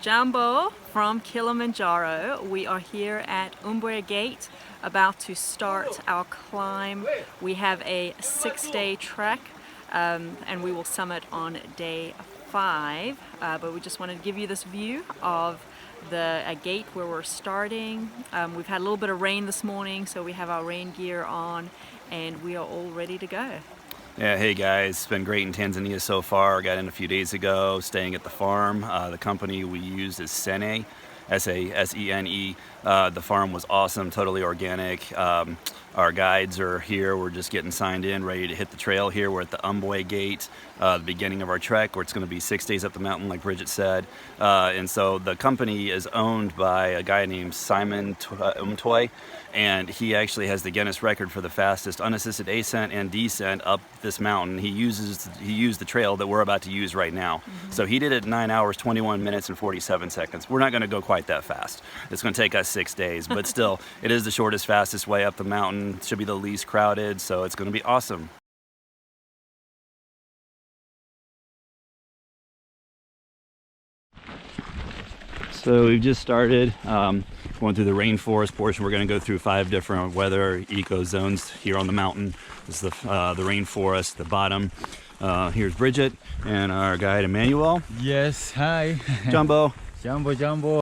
Jambo from Kilimanjaro. We are here at Umbwe Gate, about to start our climb. We have a 6-day trek and we will summit on day 5, but we just wanted to give you this view of the gate where we're starting. We've had a little bit of rain this morning, so we have our rain gear on, and we are all ready to go. Yeah, hey guys, it's been great in Tanzania so far. Got in a few days ago, staying at the farm. The company we use is SENE, S-A-S-E-N-E. The farm was awesome, totally organic. Our guides are here. We're just getting signed in, ready to hit the trail here. We're at the Umbwe Gate, the beginning of our trek, where it's going to be 6 days up the mountain, like Bridget said. And so the company is owned by a guy named Simon Umtoy, and he actually has the Guinness record for the fastest unassisted ascent and descent up this mountain. He used the trail that we're about to use right now. So he did it in 9 hours, 21 minutes, and 47 seconds. We're not going to go quite that fast. It's going to take us 6 days, but still, it is the shortest, fastest way up the mountain. It should be the least crowded, so it's going to be awesome. So we've just started going through the rainforest portion. We're going to go through 5 different weather eco zones here on the mountain. This is the rainforest, the bottom. Here's Bridget and our guide Emmanuel. Yes, hi. Jumbo. Jumbo, Jumbo.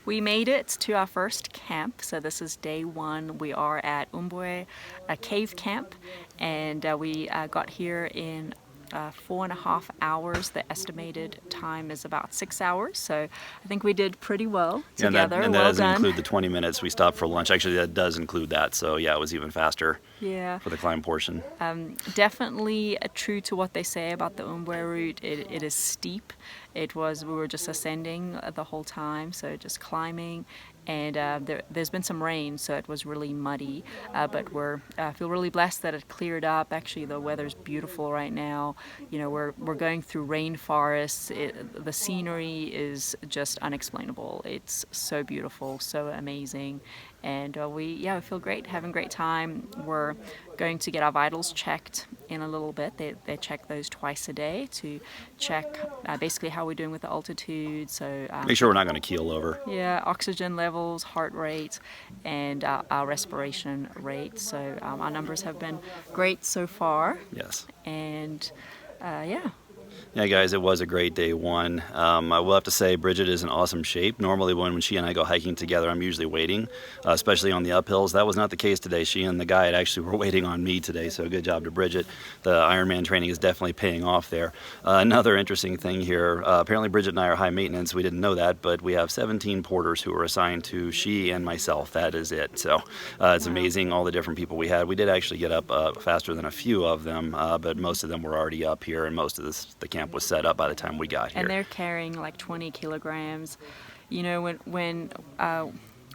We made it to our first camp, so this is day 1. We are at Umbwe, a cave camp, and we got here in 4.5 hours. The estimated time is about 6 hours, so I think we did pretty well together. And that well doesn't done. include the 20 minutes we stopped for lunch. Actually, that does include that, so yeah, it was even faster. Yeah. For the climb portion. Definitely true to what they say about the Umbwe Route. It is steep. We were just ascending the whole time, so just climbing, and there's been some rain, so it was really muddy, but I feel really blessed that it cleared up. Actually, the weather's beautiful right now. You know, we're going through rainforests. The scenery is just unexplainable. It's so beautiful, so amazing. And we feel great, having a great time. We're going to get our vitals checked in a little bit. They check those twice a day to check basically how we're doing with the altitude. So make sure we're not going to keel over. Yeah, oxygen levels, heart rate, and our respiration rate. So our numbers have been great so far. Yes. And Yeah, guys, it was a great day 1. I will have to say Bridget is in awesome shape. Normally when she and I go hiking together, I'm usually waiting, especially on the uphills. That was not the case today. She and the guide actually were waiting on me today, so good job to Bridget. The Ironman training is definitely paying off there. Another interesting thing here, apparently Bridget and I are high maintenance. We didn't know that, but we have 17 porters who are assigned to she and myself. That is it. So it's amazing all the different people we had. We did actually get up faster than a few of them, but most of them were already up here, and most of the camp was set up by the time we got here. And they're carrying like 20 kilograms. You know, when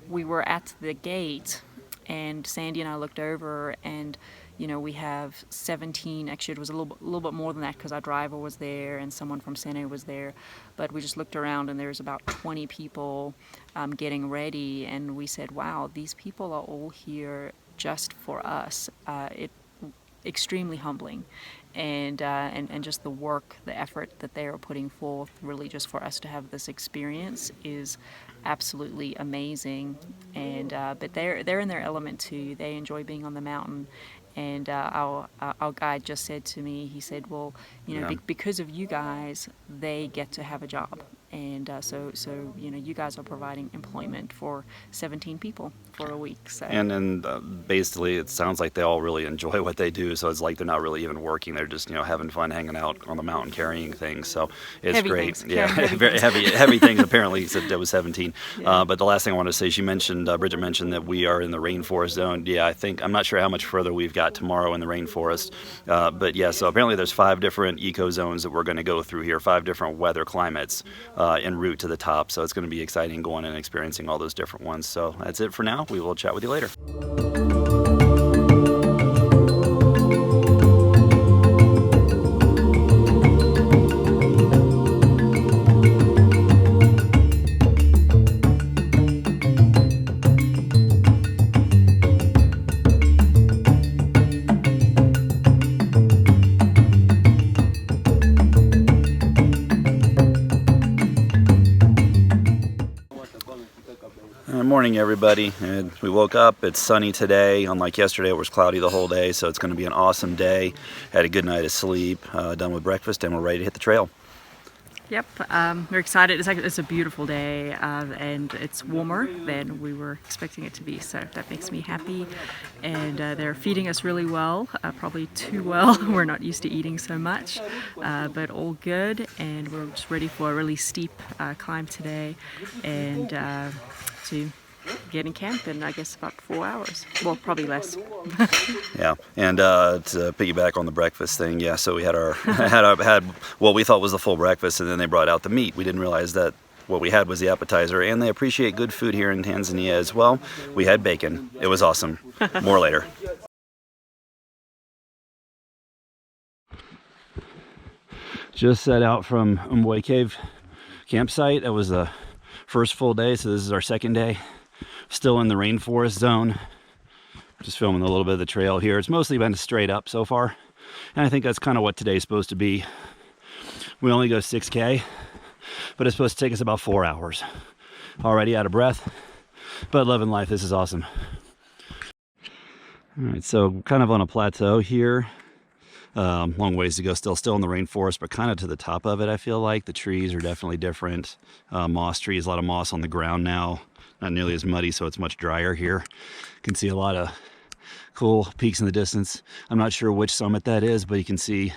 we were at the gate and Sandy and I looked over, and you know, we have 17, actually it was a little bit more than that because our driver was there and someone from SENE was there, but we just looked around and there's about 20 people getting ready, and we said, wow, these people are all here just for us. It extremely humbling, and just the work, the effort that they are putting forth, really just for us to have this experience is absolutely amazing. And but they're in their element too. They enjoy being on the mountain. And our guide just said to me, he said, well, you know, because of you guys, they get to have a job. And so you know, you guys are providing employment for 17 people for a week. So. And basically, it sounds like they all really enjoy what they do. So it's like they're not really even working; they're just, you know, having fun, hanging out on the mountain, carrying things. So it's heavy great. Things. Yeah, very heavy things. Apparently, he said there was 17. Yeah. But the last thing I want to say, she mentioned, Bridget mentioned that we are in the rainforest zone. Yeah, I'm not sure how much further we've got tomorrow in the rainforest. But yeah, so apparently there's 5 different eco zones that we're going to go through here, 5 different weather climates. En route to the top, so it's going to be exciting going and experiencing all those different ones. So that's it for now. We will chat with you later. Morning everybody, and we woke up, it's sunny today. Unlike yesterday, it was cloudy the whole day, so it's going to be an awesome day. Had a good night of sleep, done with breakfast, and we're ready to hit the trail. Yep, we're excited. It's a beautiful day, and it's warmer than we were expecting it to be, so that makes me happy. And they're feeding us really well, probably too well. We're not used to eating so much, but all good, and we're just ready for a really steep climb today, and to get in camp in, I guess, about 4 hours. Well, probably less. Yeah, and to piggyback on the breakfast thing, yeah, so we had had what we thought was the full breakfast, and then they brought out the meat. We didn't realize that what we had was the appetizer, and they appreciate good food here in Tanzania as well. We had bacon. It was awesome. More later. Just set out from Umbwe Cave campsite. That was the first full day, so this is our second day. Still in the rainforest zone. Just filming a little bit of the trail here. It's mostly been straight up so far, and I think that's kind of what today's supposed to be. We only go 6K, but it's supposed to take us about 4 hours. Already out of breath, but loving life. This is awesome. All right, so kind of on a plateau here. Long ways to go, still in the rainforest, but kind of to the top of it. I feel like the trees are definitely different. Moss trees, a lot of moss on the ground now, not nearly as muddy, so it's much drier here. You can see a lot of cool peaks in the distance. I'm not sure which summit that is, but you can see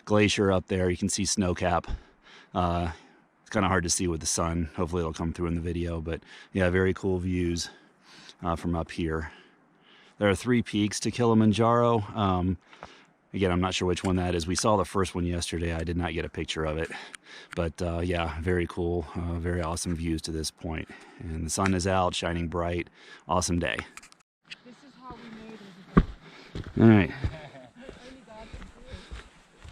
glacier up there. You can see snow cap. It's kind of hard to see with the sun. Hopefully it'll come through in the video, but yeah, very cool views from up here. There are 3 peaks to Kilimanjaro. Again, I'm not sure which one that is. We saw the first one yesterday. I did not get a picture of it. But yeah, very cool, very awesome views to this point. And the sun is out, shining bright. Awesome day. This is how we made it. All right.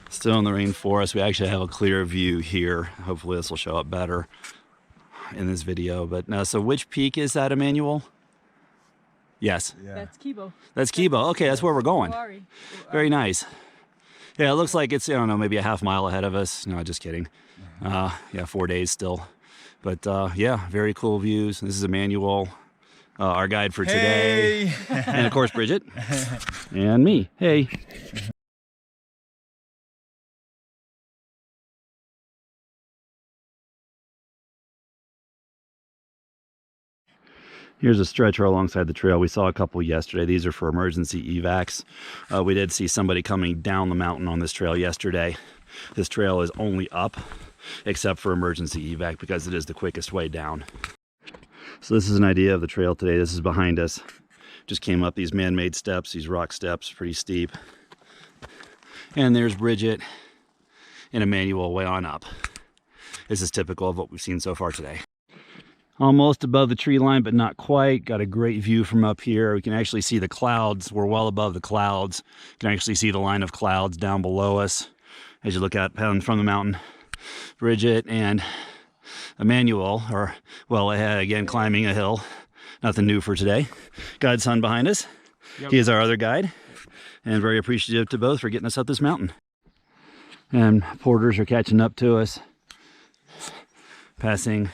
Still in the rainforest. We actually have a clear view here. Hopefully this will show up better in this video. But now, so which peak is that, Emmanuel? Yes. Yeah. That's Kibo. That's Kibo. Okay, that's where we're going. Very nice. Yeah, it looks like it's, I don't know, maybe a half mile ahead of us. No, just kidding. Yeah, 4 days still. But yeah, very cool views. This is Emmanuel, our guide for today. Hey. And of course, Bridget. And me. Hey. Here's a stretcher alongside the trail. We saw a couple yesterday. These are for emergency evacs. We did see somebody coming down the mountain on this trail yesterday. This trail is only up, except for emergency evac, because it is the quickest way down. So this is an idea of the trail today. This is behind us. Just came up these man-made steps, these rock steps, pretty steep. And there's Bridget and Emmanuel way on up. This is typical of what we've seen so far today. almost above the tree line, but not quite. Got a great view from up here. We can actually see the clouds. We're well above the clouds. You can actually see the line of clouds down below us as you look out from the mountain. Bridget and Emmanuel are well ahead again, climbing a hill. Nothing new for today. Godson behind us. Yep. He is our other guide, and very appreciative to both for getting us up this mountain. And porters are catching up to us, passing.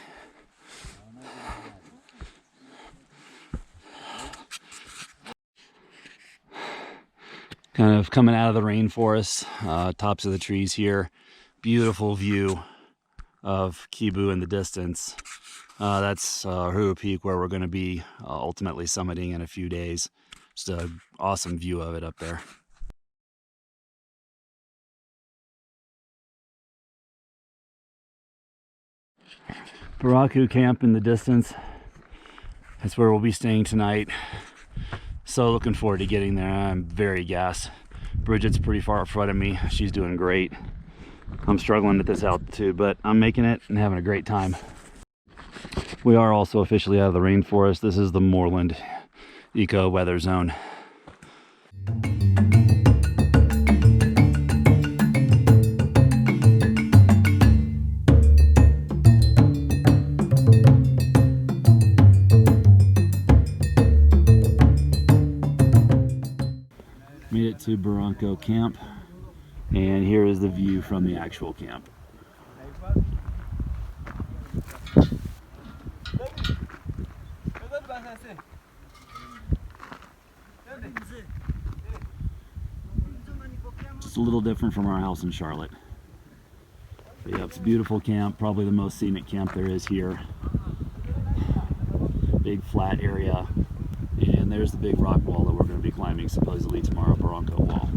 Kind of coming out of the rainforest, tops of the trees here. Beautiful view of Kibu in the distance. That's Hua Peak, where we're going to be ultimately summiting in a few days. Just an awesome view of it up there. Baraku camp in the distance. That's where we'll be staying tonight. So looking forward to getting there. I'm very gassed. Bridget's pretty far in front of me. She's doing great. I'm struggling at this altitude, but I'm making it and having a great time. We are also officially out of the rainforest. This is the Moorland Eco Weather Zone. Made it to Barranco Camp, and here is the view from the actual camp. Just a little different from our house in Charlotte. But yeah, it's a beautiful camp, probably the most scenic camp there is here. Big flat area, and there's the big rock wall that we're going to be climbing supposedly tomorrow, Barranco Wall.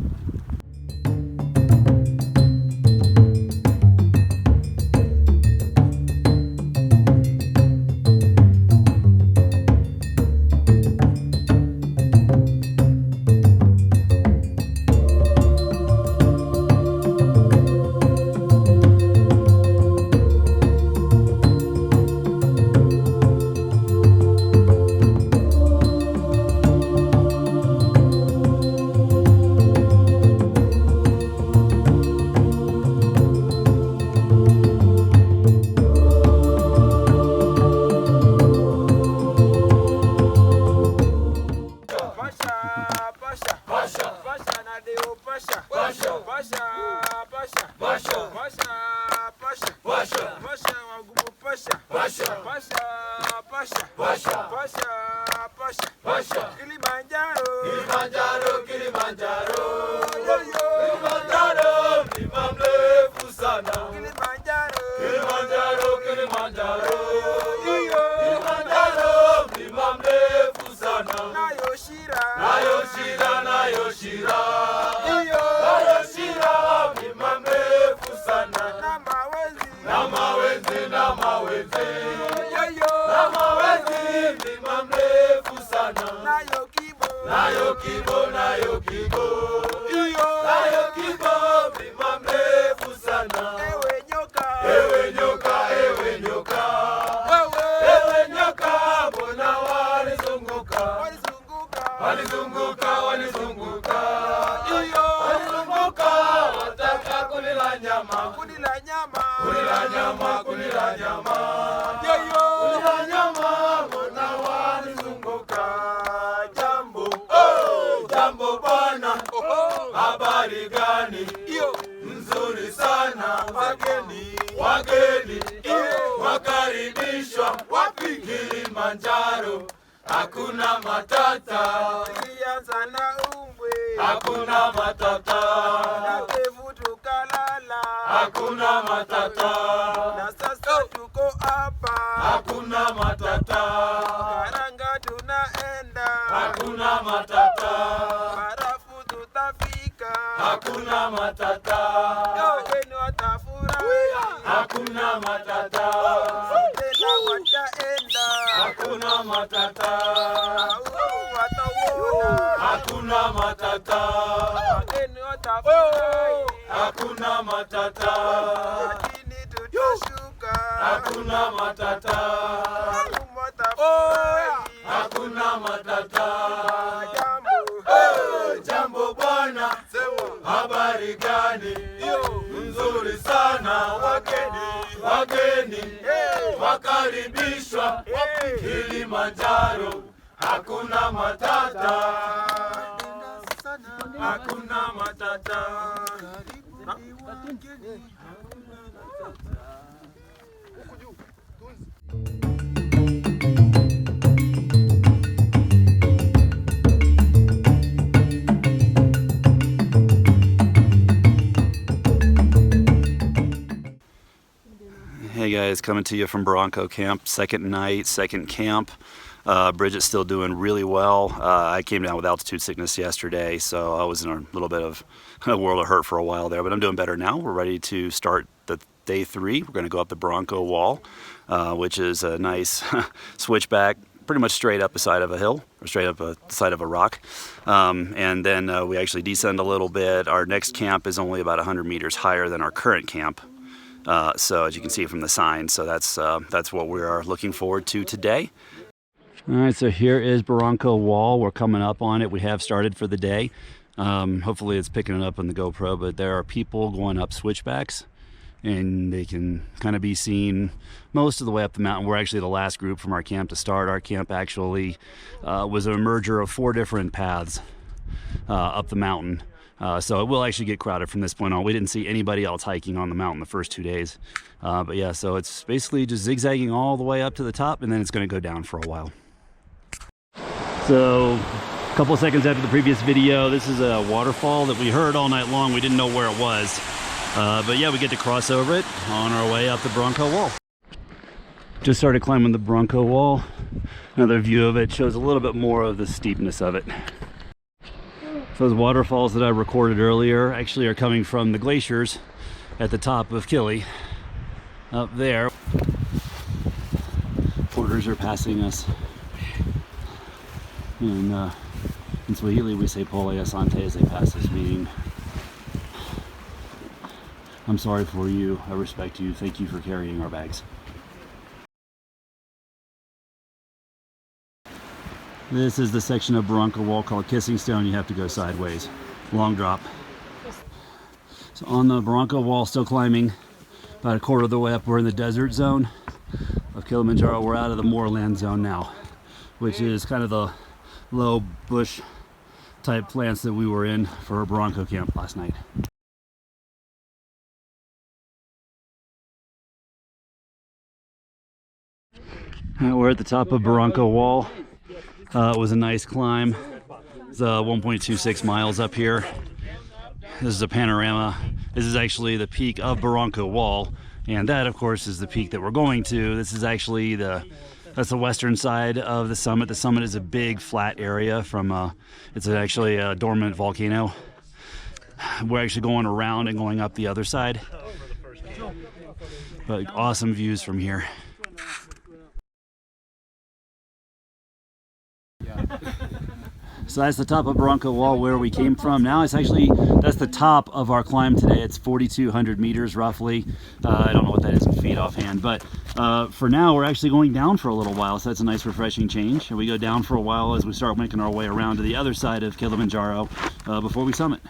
Kilimanjaro, Kilimanjaro, Kilimanjaro, Kilimanjaro, mlima mrefu sana. Kilimanjaro, Kilimanjaro, Kilimanjaro, Kilimanjaro, mlima mrefu sana. Nayoshira, Nayoshira, Nayoshira, Nayoshira, mlima mrefu sana. Namawenzi, Namawenzi, Namawenzi, mlima mrefu sana. Nayo Kibo, Nayo Kibo, Nayo Kibo, Nayo Kibo, mlima mrefu sana. Ewe nyoka, ewe nyoka, ewe nyoka, ewe nyoka, mbona walizunguka, walizunguka, walizunguka, walizunguka, wataka kunila nyama, kunila nyama, kunila nyama, kunila nyama, kunila nyama, mbona walizunguka. Jambo, jambo bwana, habari gani? Nzuri sana, wageni, wageni, wakaribishwa wapi? Kilimanjaro, hakuna matata. Tulianza na Umbwe, hakuna matata. Na Pevu tukalala, hakuna matata. Na sasa tuko hapa, hakuna matata. Karanga tunaenda, hakuna matata. Barafu tutafika, hakuna matata. Wageni watafurahi, hakuna matata. Tena wataenda, hakuna matata. Watauona, hakuna matata. Wageni watafurahi, hakuna matata. Lakini tutashuka, hakuna matata. Oh, hakuna matata. Jambo bwana, habari gani? Nzuri sana, wageni wakaribishwa Kilimanjaro, hakuna matata, hakuna matata. Hey guys, coming to you from Barranco Camp, second night, second camp. Bridget's still doing really well. I came down with altitude sickness yesterday, so I was in a little bit of a world of hurt for a while there, but I'm doing better now. We're ready to start the day 3. We're going to go up the Barranco Wall, which is a nice switchback, pretty much straight up the side of a hill, or straight up the side of a rock. And then we actually descend a little bit. Our next camp is only about 100 meters higher than our current camp. So as you can see from the sign, so that's what we are looking forward to today. All right, so here is Barranco Wall. We're coming up on it. We have started for the day. Hopefully it's picking it up on the GoPro, but there are people going up switchbacks, and they can kind of be seen most of the way up the mountain. We're actually the last group from our camp to start. Our camp actually was a merger of 4 different paths up the mountain. So it will actually get crowded from this point on. We didn't see anybody else hiking on the mountain the first 2 days. But yeah, so it's basically just zigzagging all the way up to the top, and then it's going to go down for a while. So a couple of seconds after the previous video, this is a waterfall that we heard all night long. We didn't know where it was. But yeah, we get to cross over it on our way up the Barranco Wall. Just started climbing the Barranco Wall. Another view of it shows a little bit more of the steepness of it. Those waterfalls that I recorded earlier actually are coming from the glaciers at the top of Kili, up there. Porters are passing us. And in Swahili we say pole asante as they pass us, meaning I'm sorry for you, I respect you, thank you for carrying our bags. This is the section of Barranco Wall called Kissing Stone. You have to go sideways. Long drop. So on the Barranco Wall, still climbing. About a quarter of the way up, we're in the desert zone of Kilimanjaro. We're out of the moorland zone now, which is kind of the low bush type plants that we were in for our Barranco camp last night. We're at the top of Barranco Wall. It was a nice climb. It's 1.26 miles up here. This is a panorama. This is actually the peak of Barranco Wall, and that of course is the peak that we're going to. This is actually that's the western side of the summit. The summit is a big flat area from it's actually a dormant volcano. We're actually going around and going up the other side, but awesome views from here. So that's the top of Barranco Wall where we came from. Now it's actually, that's the top of our climb today. It's 4,200 meters roughly. I don't know what that is in feet offhand, but for now we're actually going down for a little while. So that's a nice refreshing change. And we go down for a while as we start making our way around to the other side of Kilimanjaro before we summit.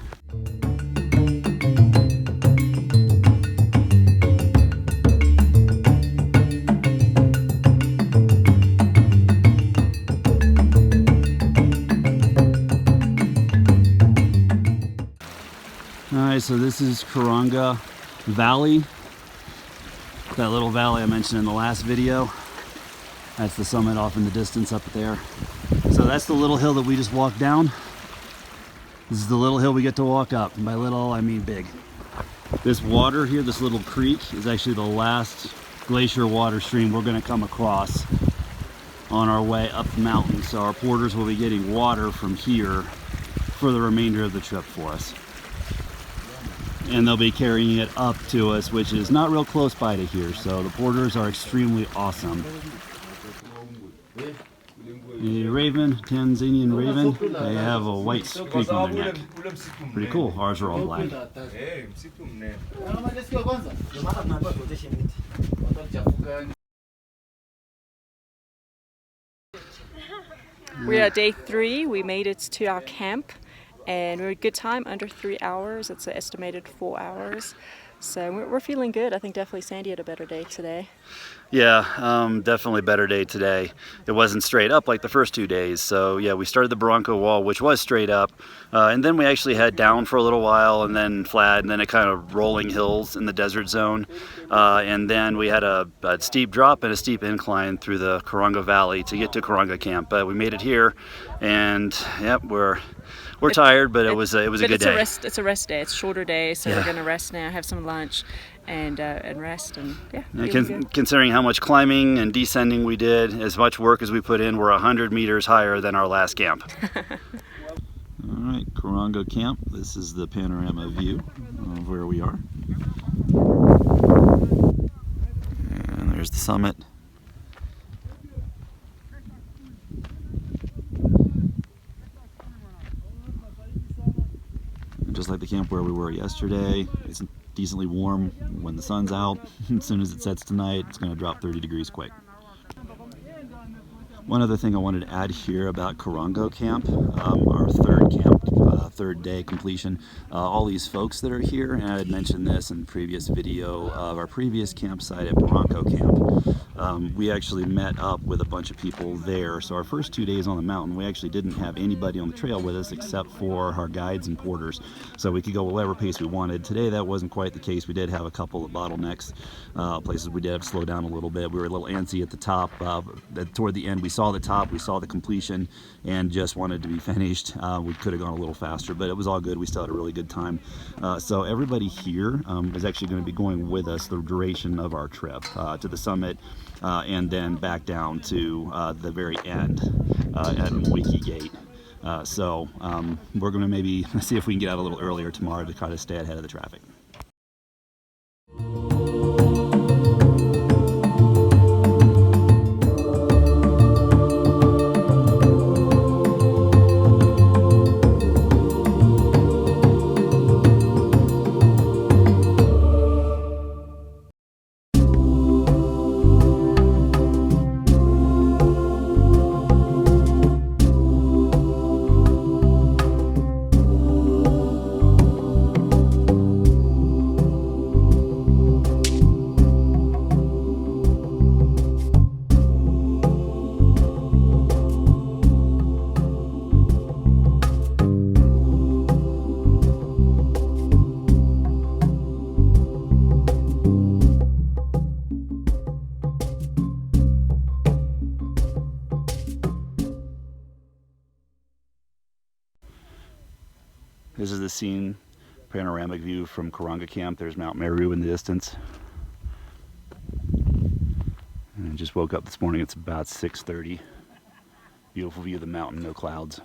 Alright, so this is Karanga Valley. That little valley I mentioned in the last video. That's the summit off in the distance up there. So that's the little hill that we just walked down. This is the little hill we get to walk up. And by little, I mean big. This water here, this little creek, is actually the last glacier water stream we're going to come across on our way up the mountain. So our porters will be getting water from here for the remainder of the trip for us. And they'll be carrying it up to us, which is not real close by to here. So the porters are extremely awesome. A raven, Tanzanian raven. They have a white streak on their neck. Pretty cool. Ours are all black. We are day 3. We made it to our camp and we had a good time, under 3 hours. It's an estimated 4 hours. So we're feeling good. I think definitely Sandy had a better day today. Yeah, definitely better day today. It wasn't straight up like the first 2 days. So yeah, we started the Barranco Wall, which was straight up. And then we actually had down for a little while and then flat and then a kind of rolling hills in the desert zone. And then we had a steep drop and a steep incline through the Karonga Valley to get to Karonga Camp. But we made it here and yep, we're tired, but it was a good day. It's a rest day. It's a shorter day, so Yeah. we're gonna rest now, have some lunch, and rest, and yeah. And feeling good. considering how much climbing and descending we did, as much work as we put in, we're 100 meters higher than our last camp. All right, Karonga Camp. This is the panorama view of where we are. And there's the summit. Just like the camp where we were yesterday, it's decently warm when the sun's out. As soon as it sets tonight, it's going to drop 30 degrees quick. One other thing I wanted to add here about Karonga Camp, our third camp, third day completion. All these folks that are here, and I had mentioned this in the previous video of our previous campsite at Barranco Camp. We actually met up with a bunch of people there. So our first 2 days on the mountain, we actually didn't have anybody on the trail with us except for our guides and porters. So we could go whatever pace we wanted. Today that wasn't quite the case. We did have a couple of bottlenecks, places we did have to slow down a little bit. We were a little antsy at the top. Toward the end, we saw the top, we saw the completion, and just wanted to be finished. We could have gone a little faster, but it was all good. We still had a really good time. So everybody here is actually going to be going with us the duration of our trip to the summit and then back down to the very end at Mwiki Gate. So we're going to maybe see if we can get out a little earlier tomorrow to try to stay ahead of the traffic. This is the scene, panoramic view from Karonga Camp. There's Mount Meru in the distance. And I just woke up this morning, it's about 6:30. Beautiful view of the mountain, no clouds.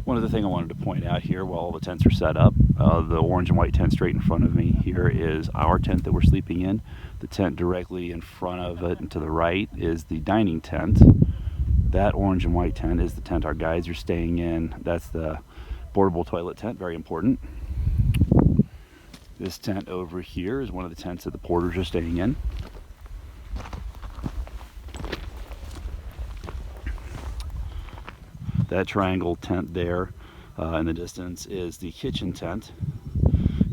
One other thing I wanted to point out here while all the tents are set up, the orange and white tent straight in front of me here is our tent that we're sleeping in. The tent directly in front of it and to the right is the dining tent. That orange and white tent is the tent our guides are staying in. That's the portable toilet tent, very important. This tent over here is one of the tents that the porters are staying in. That triangle tent there in the distance is the kitchen tent.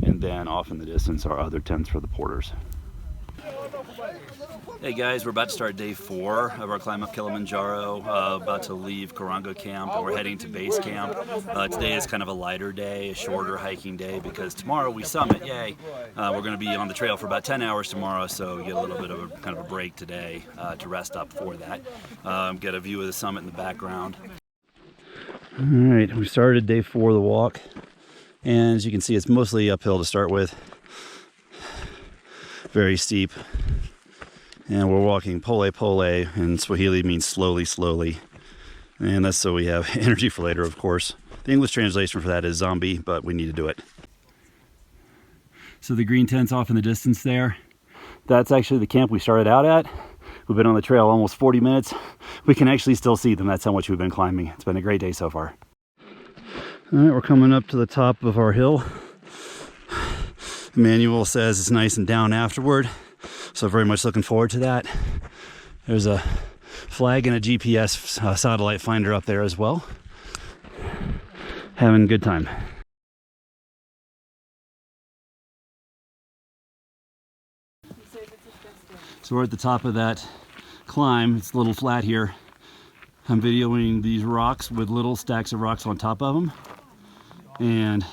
And then off in the distance are other tents for the porters. Hey guys, we're about to start day 4 of our climb up Kilimanjaro, about to leave Karonga Camp and we're heading to base camp. Today is kind of a lighter day, a shorter hiking day because tomorrow we summit, yay. We're going to be on the trail for about 10 hours tomorrow, so we get a little bit of a kind of a break today to rest up for that. Get a view of the summit in the background. Alright, we started day 4 of the walk, and as you can see it's mostly uphill to start with. Very steep. And we're walking pole pole, in Swahili means slowly, slowly. And that's so we have energy for later, of course. The English translation for that is zombie, but we need to do it. So the green tent's off in the distance there. That's actually the camp we started out at. We've been on the trail almost 40 minutes. We can actually still see them. That's how much we've been climbing. It's been a great day so far. All right, we're coming up to the top of our hill. The manual says it's nice and down afterward, so very much looking forward to that. There's a flag and a GPS satellite finder up there as well. Having a good time. So we're at the top of that climb. It's a little flat here. I'm videoing these rocks with little stacks of rocks on top of them. And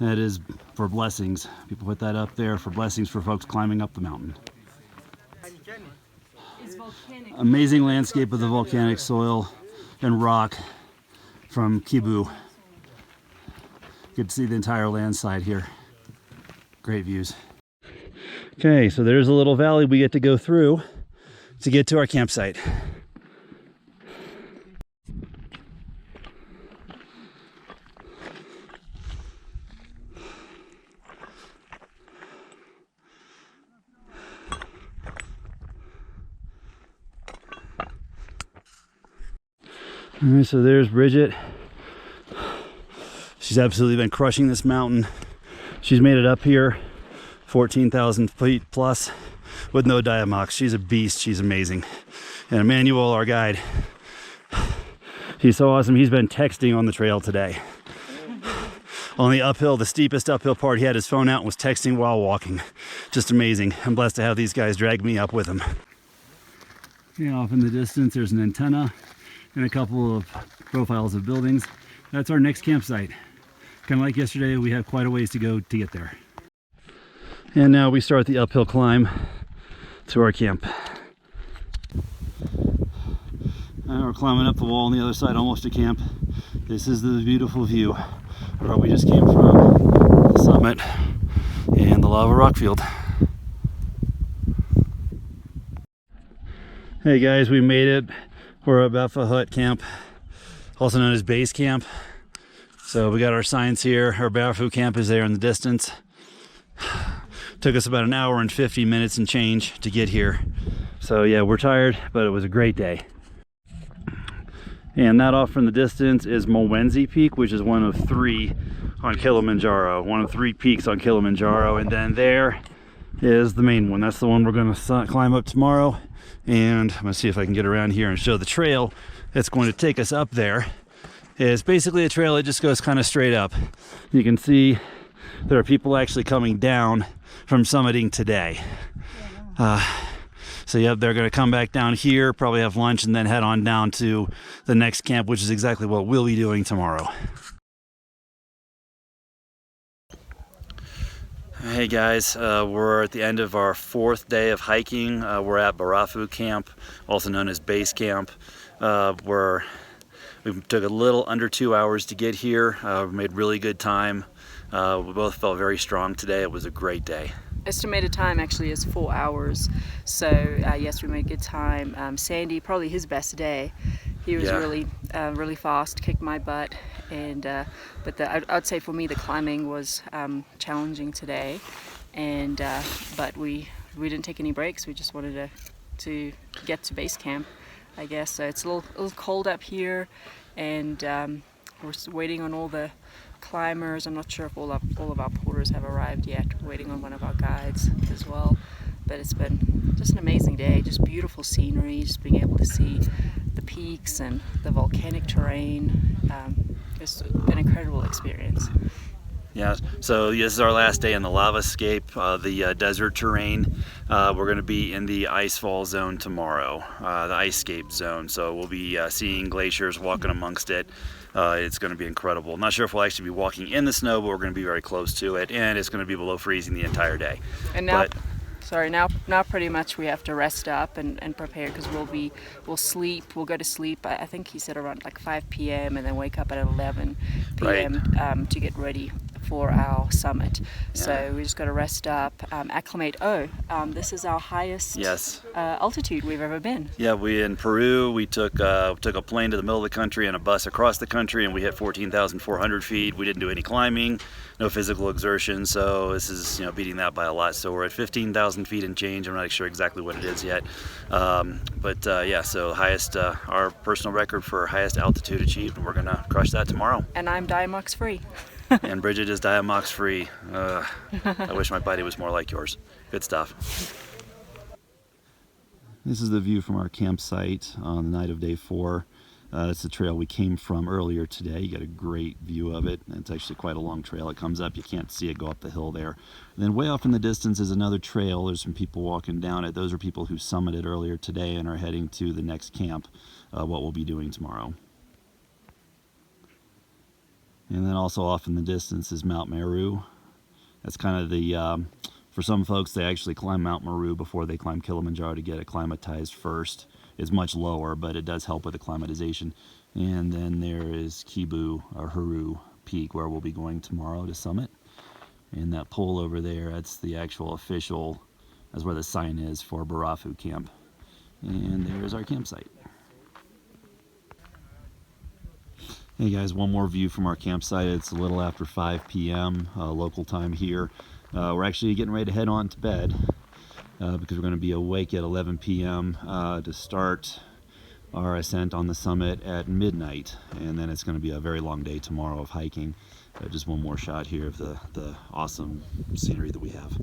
that is for blessings. People put that up there for blessings for folks climbing up the mountain. Amazing landscape of the volcanic soil and rock from Kibu. Good to see the entire landside here. Great views. Okay, so there's a little valley we get to go through to get to our campsite. All right, so there's Bridget. She's absolutely been crushing this mountain. She's made it up here 14,000 feet plus with no diamox. She's a beast. She's amazing. And Emmanuel, our guide, he's so awesome. He's been texting on the trail today. On the uphill, the steepest uphill part, he had his phone out and was texting while walking. Just amazing. I'm blessed to have these guys drag me up with him. Okay, off in the distance, there's an antenna and a couple of profiles of buildings. That's our next campsite. Kind of like yesterday, we have quite a ways to go to get there. And now we start the uphill climb to our camp. We're climbing up the wall on the other side, almost to camp. This is the beautiful view where we just came from, the summit and the lava rock field. Hey guys, we made it. We're at Mbahe Hut Camp, also known as Base Camp. So we got our signs here. Our Mbahe camp is there in the distance. Took us about an hour and 50 minutes and change to get here. So yeah, we're tired, but it was a great day. And that off from the distance is Mwenzi Peak, which is one of 3 on Kilimanjaro. One of 3 peaks on Kilimanjaro. And then there is the main one. That's the one we're going to climb up tomorrow. And I'm going to see if I can get around here and show the trail that's going to take us up there. It's basically a trail that just goes kind of straight up. You can see there are people actually coming down from summiting today. So yep, they're going to come back down here, probably have lunch, and then head on down to the next camp, which is exactly what we'll be doing tomorrow. Hey guys, we're at the end of our 4th day of hiking. We're at Barafu Camp, also known as Base Camp. We took a little under 2 hours to get here. We made really good time. We both felt very strong today. It was a great day. Estimated time actually is 4 hours, so yes, we made good time. Sandy, probably his best day. He was really fast, kicked my butt, and but I'd say for me the climbing was challenging today, and but we didn't take any breaks. We just wanted to get to base camp, I guess. So it's a little cold up here, and we're waiting on all the climbers. I'm not sure if all of our porters have arrived yet. We're waiting on one of our guides as well. But it's been just an amazing day, just beautiful scenery, just being able to see the peaks and the volcanic terrain. It's an incredible experience. Yeah, so this is our last day in the lavascape, the desert terrain. We're going to be in the icefall zone tomorrow, the icescape zone. So we'll be seeing glaciers, walking amongst it. It's going to be incredible. Not sure if we'll actually be walking in the snow, but we're going to be very close to it, and it's going to be below freezing the entire day. And now, now pretty much we have to rest up and prepare, because we'll sleep. We'll go to sleep. I think he said around like 5 p.m. and then wake up at 11 p.m. Right. To get ready for our summit. So we just got to rest up, acclimate. This is our highest altitude we've ever been. Yeah, we in Peru, we took a plane to the middle of the country and a bus across the country, and we hit 14,400 feet. We didn't do any climbing, no physical exertion, so this is, you know, beating that by a lot. So we're at 15,000 feet and change. I'm not sure exactly what it is yet, yeah, so highest, our personal record for highest altitude achieved, and we're gonna crush that tomorrow. And I'm Diamox free. And Bridget is Diamox free. I wish my body was more like yours. Good stuff. This is the view from our campsite on the night of day 4. That's the trail we came from earlier today. You get a great view of it. It's actually quite a long trail. It comes up, you can't see it go up the hill there. And then way off in the distance is another trail. There's some people walking down it. Those are people who summited earlier today and are heading to the next camp, what we'll be doing tomorrow. And then also off in the distance is Mount Meru. That's kind of the, for some folks, they actually climb Mount Meru before they climb Kilimanjaro to get acclimatized first. It's much lower, but it does help with acclimatization. And then there is Kibu, or Haru Peak, where we'll be going tomorrow to summit. And that pole over there, that's the actual official, that's where the sign is for Barafu Camp. And there's our campsite. Hey guys, one more view from our campsite. It's a little after 5 p.m. Local time here. We're actually getting ready to head on to bed. Because we're going to be awake at 11 p.m. To start our ascent on the summit at midnight, and then it's going to be a very long day tomorrow of hiking. Just one more shot here of the awesome scenery that we have.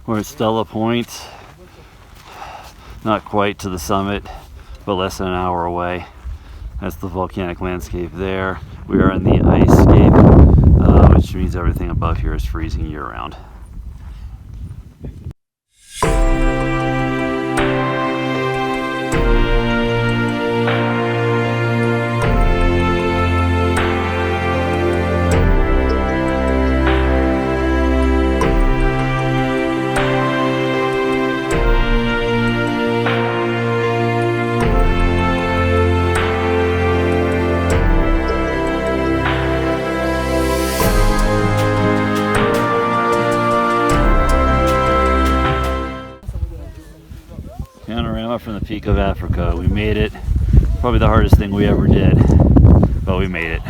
We're at Stella Point, not quite to the summit, but less than an hour away. That's the volcanic landscape there. We are in the ice scape, which means everything above here is freezing year-round. From the peak of Africa. We made it. Probably the hardest thing we ever did, but we made it.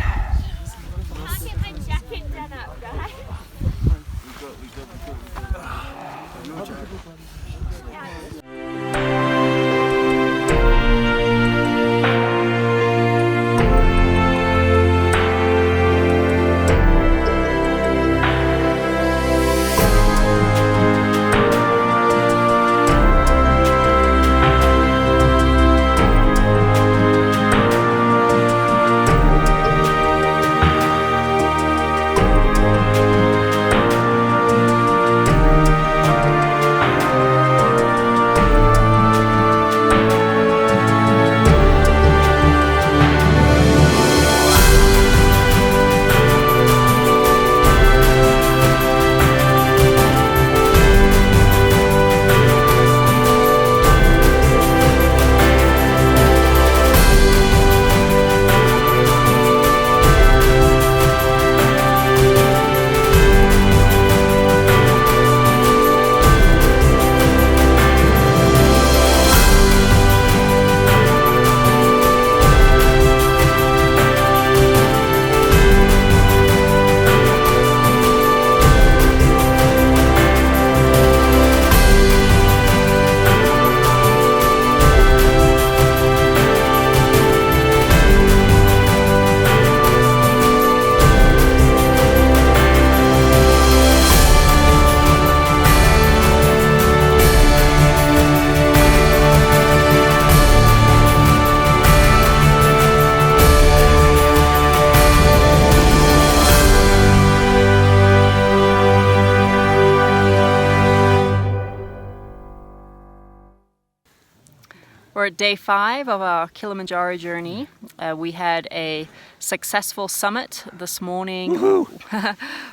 day 5 of our Kilimanjaro journey. We had a successful summit this morning.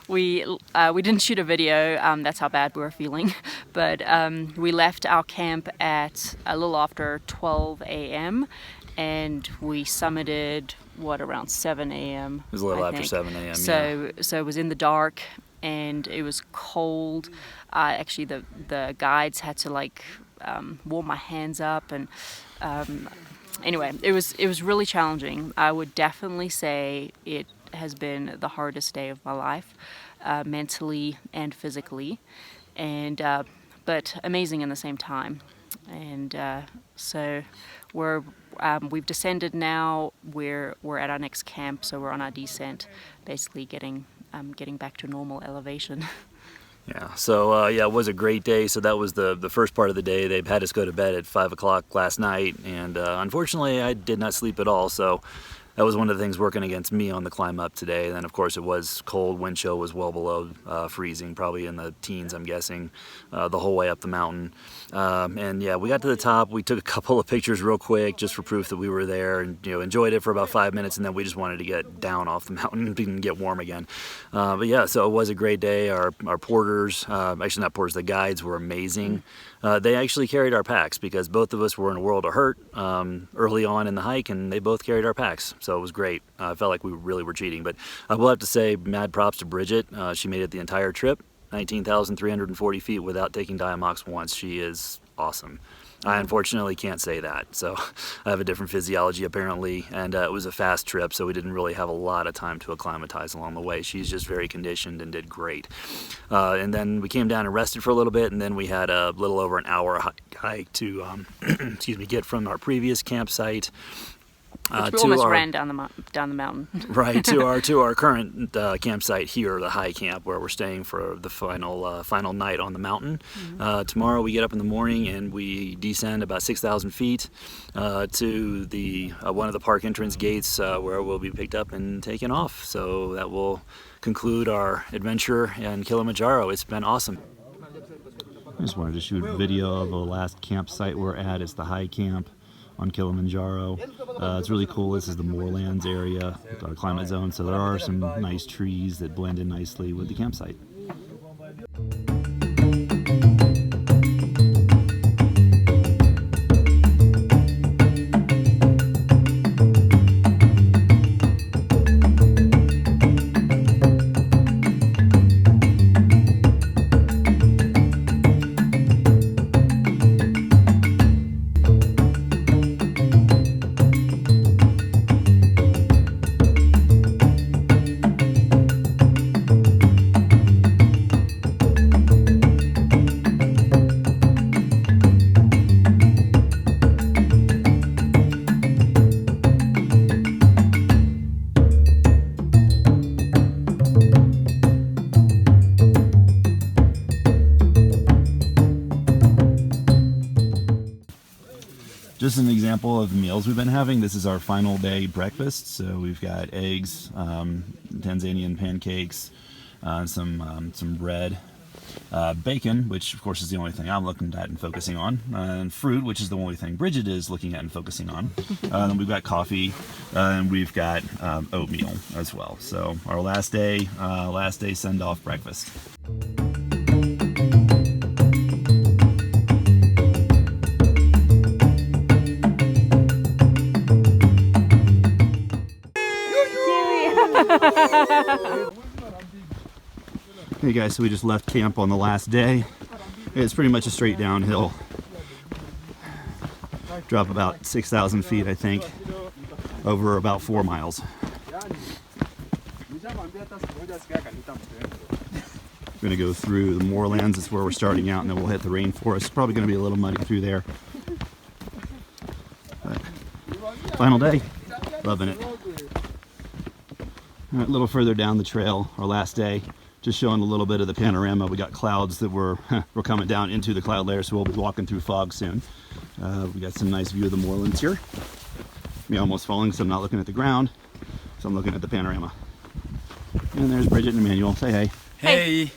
we didn't shoot a video, that's how bad we were feeling, but we left our camp at a little after 12 a.m. and we summited, around 7 a.m. It was a little I after think. 7 a.m. So it was in the dark and it was cold. Actually, the guides had to warm my hands up, and anyway, it was really challenging. I would definitely say it has been the hardest day of my life, mentally and physically, and but amazing in the same time. And so we've descended now. We're at our next camp, so we're on our descent, basically getting back to normal elevation. Yeah, so it was a great day. So that was the first part of the day. They had us go to bed at 5 o'clock last night, and unfortunately I did not sleep at all. So that was one of the things working against me on the climb up today. And then of course it was cold. Wind chill was well below freezing, probably in the teens, I'm guessing, the whole way up the mountain. And yeah, we got to the top. We took a couple of pictures real quick just for proof that we were there, and enjoyed it for about 5 minutes, and then we just wanted to get down off the mountain and get warm again. But yeah, so it was a great day. Our porters, actually not porters, the guides were amazing. They actually carried our packs because both of us were in a world of hurt early on in the hike, and they both carried our packs. So it was great. I felt like we really were cheating, but I will have to say mad props to Bridget. She made it the entire trip, 19,340 feet without taking Diamox once. She is awesome. I unfortunately can't say that, so I have a different physiology apparently, and it was a fast trip, so we didn't really have a lot of time to acclimatize along the way. She's just very conditioned and did great. And then we came down and rested for a little bit, and then we had a little over an hour hike to get from our previous campsite Which we almost ran down the mountain. Right, to our current campsite here, the high camp, where we're staying for the final night on the mountain. Mm-hmm. Tomorrow we get up in the morning and we descend about 6,000 feet to the one of the park entrance gates where we'll be picked up and taken off. So that will conclude our adventure in Kilimanjaro. It's been awesome. I just wanted to shoot a video of the last campsite we're at. It's the high camp on Kilimanjaro. It's really cool. This is the moorlands area, our climate zone, so there are some nice trees that blend in nicely with the campsite. Just an example of the meals we've been having. This is our final day breakfast. So we've got eggs, Tanzanian pancakes, some bread, bacon, which of course is the only thing I'm looking at and focusing on, and fruit, which is the only thing Bridget is looking at and focusing on. Then we've got coffee, and we've got oatmeal as well. So our last day send-off breakfast. Hey guys, so we just left camp on the last day. It's pretty much a straight downhill. Drop about 6,000 feet, I think, over about 4 miles. We're going to go through the moorlands. That's where we're starting out, and then we'll hit the rainforest. It's probably going to be a little muddy through there. But final day, loving it. All right, a little further down the trail, our last day, just showing a little bit of the panorama. We got clouds that we're coming down into the cloud layer, so we'll be walking through fog soon. We got some nice view of the moorlands here. Me almost falling, so I'm not looking at the ground, so I'm looking at the panorama. And there's Bridget and Emmanuel. Say hey. Hey. You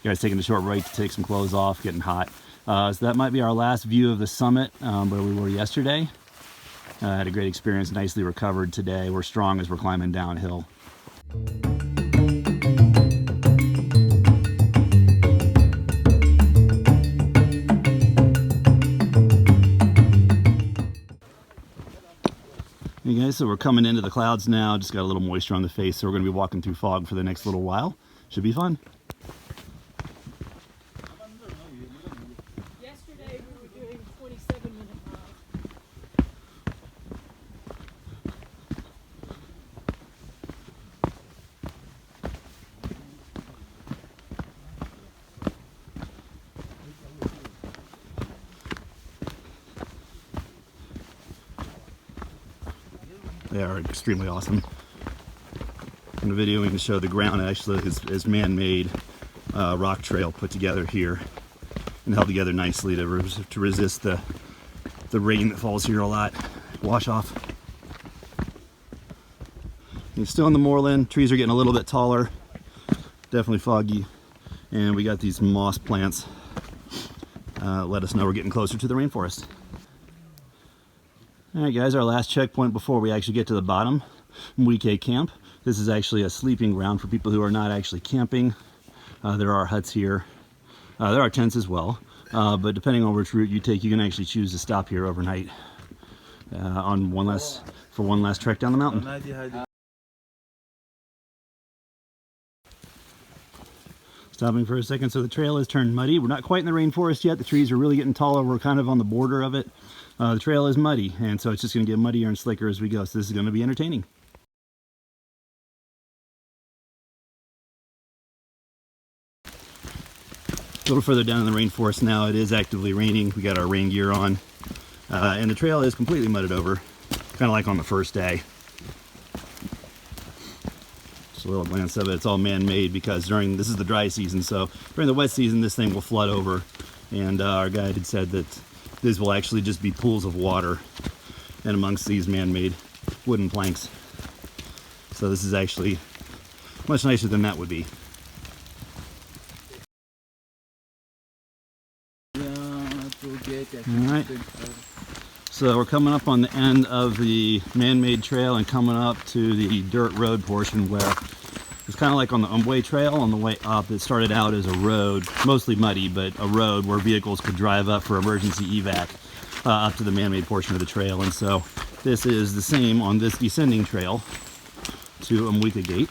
guys taking a short break to take some clothes off, getting hot. So that might be our last view of the summit where we were yesterday. Had a great experience, nicely recovered today. We're strong as we're climbing downhill. Hey guys, so we're coming into the clouds now. Just got a little moisture on the face, so we're going to be walking through fog for the next little while. Should be fun. Yesterday we were doing 27-minute miles. They are extremely awesome. In the video we can show the ground actually is man-made rock trail put together here and held together nicely to resist the rain that falls here a lot. Wash off. You're still in the moorland. Trees are getting a little bit taller. Definitely foggy. And we got these moss plants. Let us know we're getting closer to the rainforest. Alright guys, our last checkpoint before we actually get to the bottom, Umbwe Camp. This is actually a sleeping ground for people who are not actually camping. There are huts here. There are tents as well. But depending on which route you take, you can actually choose to stop here overnight for one last trek down the mountain. Stopping for a second, so the trail has turned muddy. We're not quite in the rainforest yet. The trees are really getting taller. We're kind of on the border of it. The trail is muddy, and so it's just going to get muddier and slicker as we go. So this is going to be entertaining. A little further down in the rainforest now, it is actively raining. We got our rain gear on, and the trail is completely mudded over, kind of like on the first day. Just a little glance of it. It's all man-made because this is the dry season, so during the wet season this thing will flood over, and our guide had said that these will actually just be pools of water and amongst these man-made wooden planks. So this is actually much nicer than that would be. Alright, so we're coming up on the end of the man-made trail and coming up to the dirt road portion where it's kind of like on the Umbwe trail. On the way up, it started out as a road, mostly muddy, but a road where vehicles could drive up for emergency evac up to the man-made portion of the trail. And so this is the same on this descending trail to Umbwe Gate.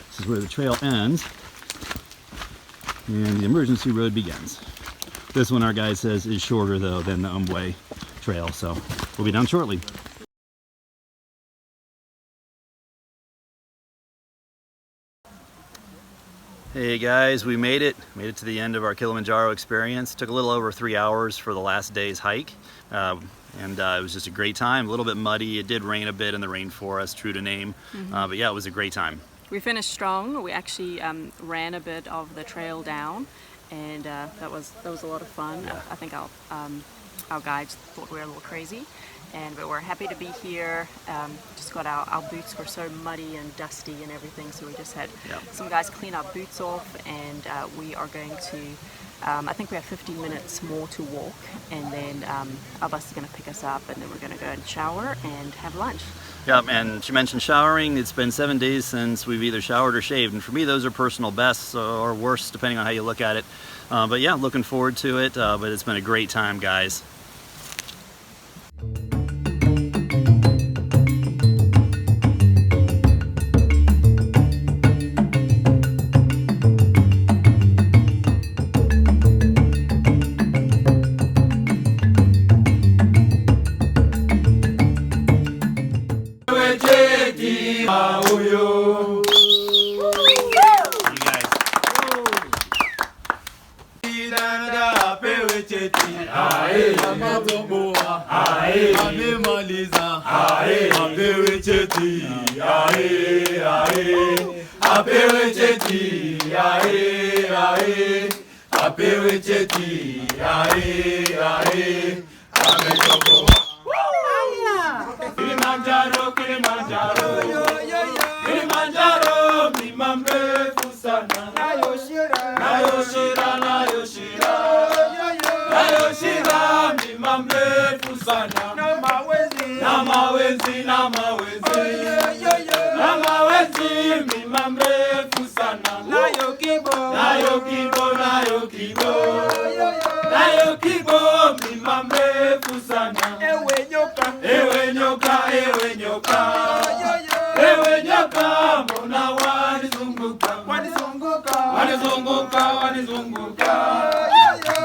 This is where the trail ends and the emergency road begins. This one, our guide says, is shorter though than the Umbwe trail, so we'll be down shortly. Hey guys, we made it to the end of our Kilimanjaro experience. Took a little over 3 hours for the last day's hike, and it was just a great time. A little bit muddy. It did rain a bit in the rainforest, true to name, but yeah, it was a great time. We finished strong. We actually ran a bit of the trail down, and that was a lot of fun. Yeah. I think our guides thought we were a little crazy, but we're happy to be here. Just got our boots were so muddy and dusty and everything, so we just had some guys clean our boots off, and we are going to, I think we have 15 minutes more to walk, and then our bus is going to pick us up, and then we're going to go and shower and have lunch. Yep, and she mentioned showering. It's been 7 days since we've either showered or shaved, and for me those are personal bests or worse depending on how you look at it. But yeah, looking forward to it, but it's been a great time, guys. Kilimanjaro, Kilimanjaro, Kilimanjaro, mimambe fusana, na yoshira, na yoshira, na yoshira. mawenzi na mawenzi, na mawenzi mlima mrefu sana. Nayo kibo, nayo kibo, nayo kibo, nayo kibo mlima mrefu sana. Ewe nyoka, ewe nyoka, ewe nyoka, ewe nyoka, mbona wanizunguka, wanizunguka, wanizunguka, wanizunguka,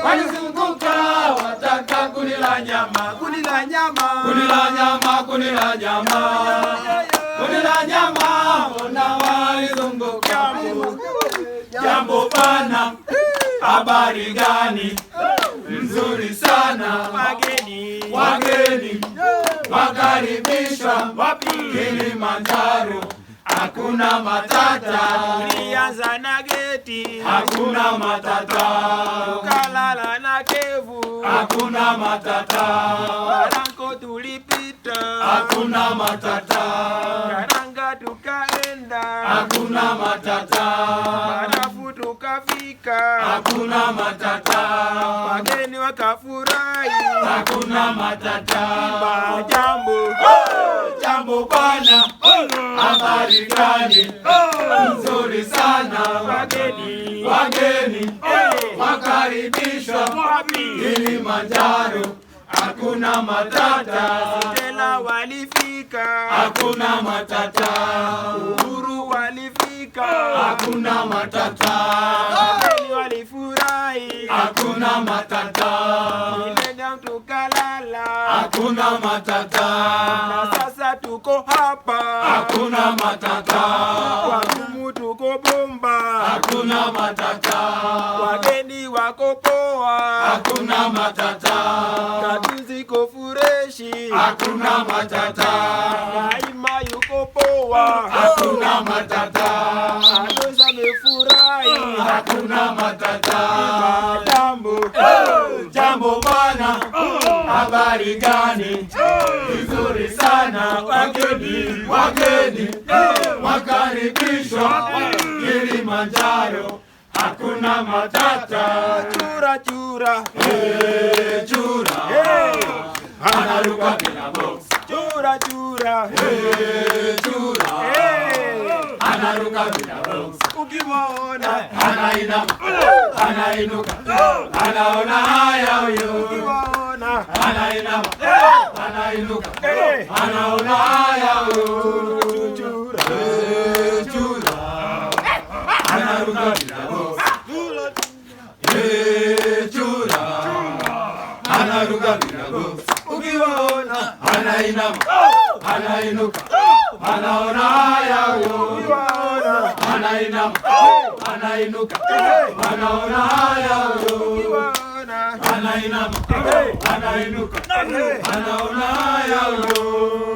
wanizunguka, wataka kunila nyama, kunila nyama, kunila nyama, kunila nyama, kunila nyama, mbona wanizunguka. Jambo bana, habari gani? Nzuri sana. Wageni, wageni wakaribishwa wapi? Kilimanjaro, hakuna matata. Tulianza na geti, hakuna matata. Tukalala na kevu, hakuna matata. Baranko tulipita, hakuna matata. Karanga tukaenda, hakuna matata. Barafu tukafika, hakuna matata. Wageni wakafurahi, hakuna matata. Jambo, jambo bana, habari gani? Nzuri sana. Wageni, wageni wakaribishwa wapi? Kilimanjaro, hakuna matata. Stella walifika, hakuna matata. Uhuru walifika, hakuna matata. Wageni walifurahi, hakuna matata. Millennium tukalala, hakuna matata. Na sasa tuko hapa, hakuna matata. Wagumu tuko bomba, hakuna matata. Wageni wako poa, hakuna matata. Kaduzi ko fureshi, hakuna matata. Naima yuko poa, hakuna matata. Adoza mefurahi, hakuna matata. Jambo, jambo bana, habari gani? Nzuri sana. Wageni, wageni wakaribishwa Kilimanjaro, hakuna matata. Chura, chura, hey, chura, hey. Anaruka bila box. Chura, chura, hey, chura, hey. Anaruka bila box. Ukiwaona anainama, anainuka, anaona haya huyo. Ukiwaona anainama, anainuka, anaona haya huyo. Chura, hey, chura, anaruka bila box. Hey, chura, anaruka bila box. Ukiwaona anainama, anainuka, anaona haya huyo. Ukiwaona anainama, anainuka, anaona haya huyo. Ukiwaona anainama, anainuka, anaona haya huyo.